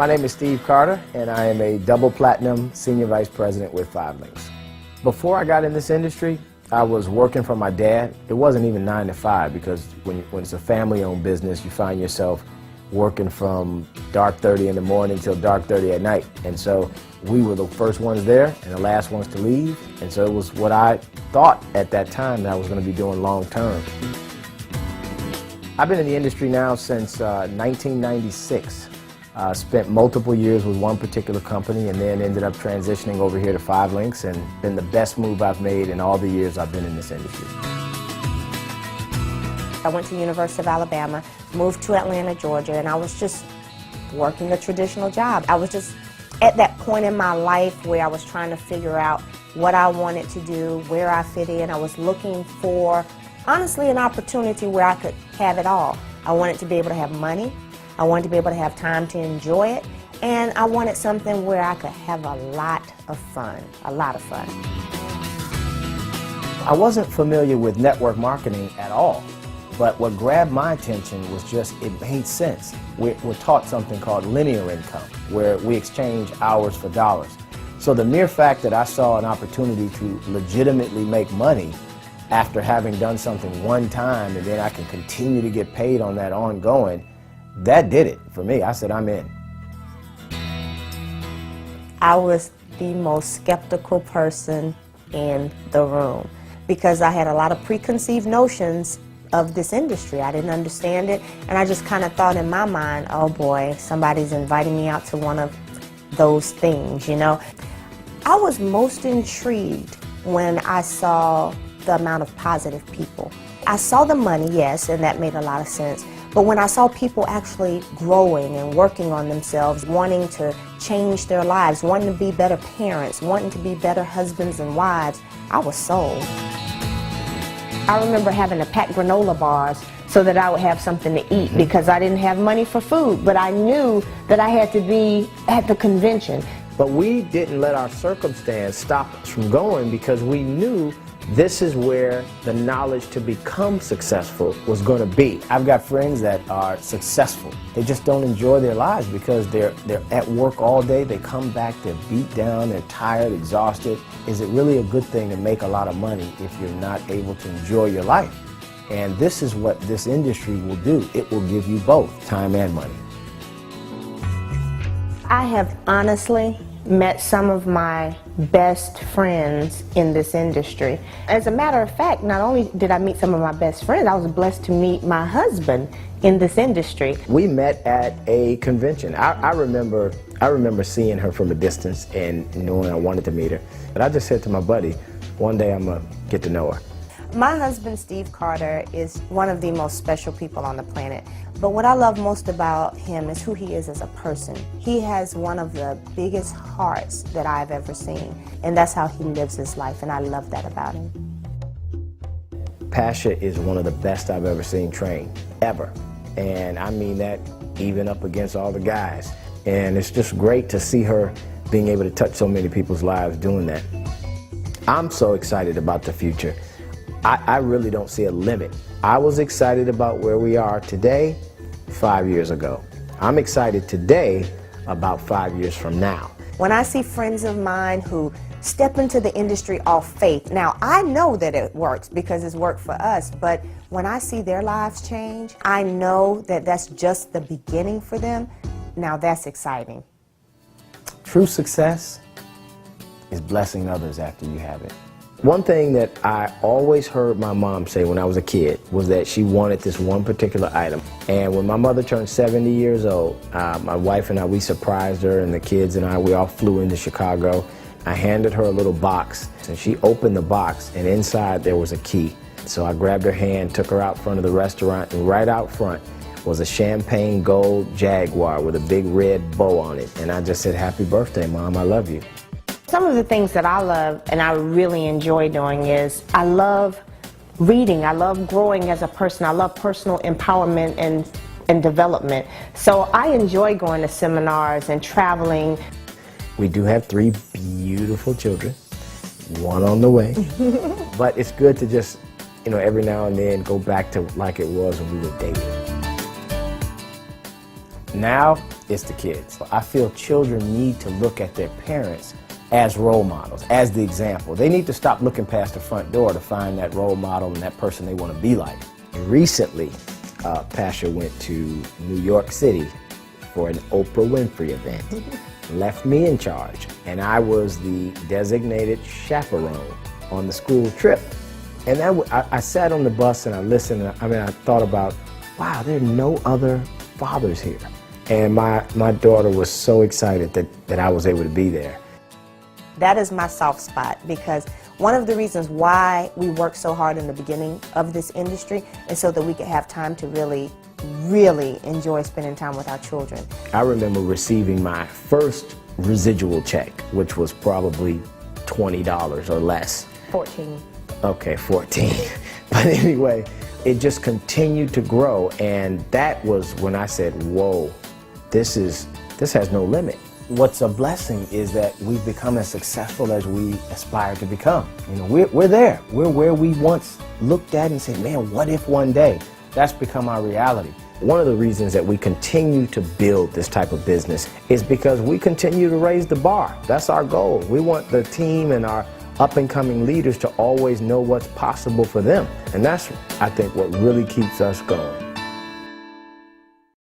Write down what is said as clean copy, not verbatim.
My name is Steve Carter, and I am a double platinum senior vice president with 5 Links. Before I got in this industry, I was working for my dad. It wasn't even 9 to 5 because when it's a family-owned business, you find yourself working from dark 30 in the morning till dark 30 at night. And so we were the first ones there and the last ones to leave. And so it was what I thought at that time that I was going to be doing long term. I've been in the industry now since 1996. Spent multiple years with one particular company and then ended up transitioning over here to 5 Links, and been the best move I've made in all the years I've been in this industry. I went to the University of Alabama, moved to Atlanta, Georgia, and I was just working a traditional job. I was just at that point in my life where I was trying to figure out what I wanted to do, where I fit in. I was looking for, honestly, an opportunity where I could have it all. I wanted to be able to have money, I wanted to be able to have time to enjoy it, and I wanted something where I could have a lot of fun, a lot of fun. I wasn't familiar with network marketing at all. But what grabbed my attention was just, it made sense. We're taught something called linear income, where we exchange hours for dollars. So the mere fact that I saw an opportunity to legitimately make money after having done something one time, and then I can continue to get paid on that ongoing, that did it for me. I said, I'm in. I was the most skeptical person in the room because I had a lot of preconceived notions of this industry. I didn't understand it, and I just kind of thought in my mind, oh boy, somebody's inviting me out to one of those things, you know. I was most intrigued when I saw the amount of positive people. I saw the money, yes, and that made a lot of sense, but when I saw people actually growing and working on themselves, wanting to change their lives, wanting to be better parents, wanting to be better husbands and wives, I was sold. I remember having to pack granola bars so that I would have something to eat because I didn't have money for food, but I knew that I had to be at the convention. But we didn't let our circumstance stop us from going because we knew this is where the knowledge to become successful was going to be. I've got friends that are successful. They just don't enjoy their lives because they're at work all day. They come back, they're beat down, they're tired, exhausted. Is it really a good thing to make a lot of money if you're not able to enjoy your life? And this is what this industry will do. It will give you both time and money. I have honestly met some of my best friends in this industry. As a matter of fact, not only did I meet some of my best friends, I was blessed to meet my husband in this industry. We met at a convention. I remember seeing her from a distance and knowing I wanted to meet her. But I just said to my buddy, one day I'm gonna get to know her. My husband, Steve Carter, is one of the most special people on the planet. But what I love most about him is who he is as a person. He has one of the biggest hearts that I've ever seen, and that's how he lives his life, and I love that about him. Pasha is one of the best I've ever seen train, ever. And I mean that even up against all the guys. And it's just great to see her being able to touch so many people's lives doing that. I'm so excited about the future. I really don't see a limit. I was excited about where we are today, 5 years ago. I'm excited today about 5 years from now. When I see friends of mine who step into the industry off faith, now I know that it works because it's worked for us, but when I see their lives change, I know that that's just the beginning for them. Now that's exciting. True success is blessing others after you have it. One thing that I always heard my mom say when I was a kid was that she wanted this one particular item. And when my mother turned 70 years old, my wife and I, we surprised her, and the kids and I, we all flew into Chicago. I handed her a little box, and she opened the box, and inside there was a key. So I grabbed her hand, took her out front of the restaurant, and right out front was a champagne gold Jaguar with a big red bow on it. And I just said, "Happy birthday, Mom, I love you." Some of the things that I love and I really enjoy doing is I love reading. I love growing as a person. I love personal empowerment and development. So I enjoy going to seminars and traveling. We do have 3 beautiful children, 1 on the way. But it's good to just, you know, every now and then go back to like it was when we were dating. Now, it's the kids. I feel children need to look at their parents as role models, as the example. They need to stop looking past the front door to find that role model and that person they want to be like. Recently, Pasha went to New York City for an Oprah Winfrey event, left me in charge, and I was the designated chaperone on the school trip. And I sat on the bus and I listened, and I thought about, wow, there are no other fathers here. And my daughter was so excited that I was able to be there. That is my soft spot, because one of the reasons why we work so hard in the beginning of this industry is so that we could have time to really, really enjoy spending time with our children. I remember receiving my first residual check, which was probably $20 or less. 14. Okay, 14. But anyway, it just continued to grow, and that was when I said, whoa, this has no limit. What's a blessing is that we've become as successful as we aspire to become. You know, we're there. We're where we once looked at and said, man, what if one day? That's become our reality. One of the reasons that we continue to build this type of business is because we continue to raise the bar. That's our goal. We want the team and our up-and-coming leaders to always know what's possible for them. And that's, I think, what really keeps us going.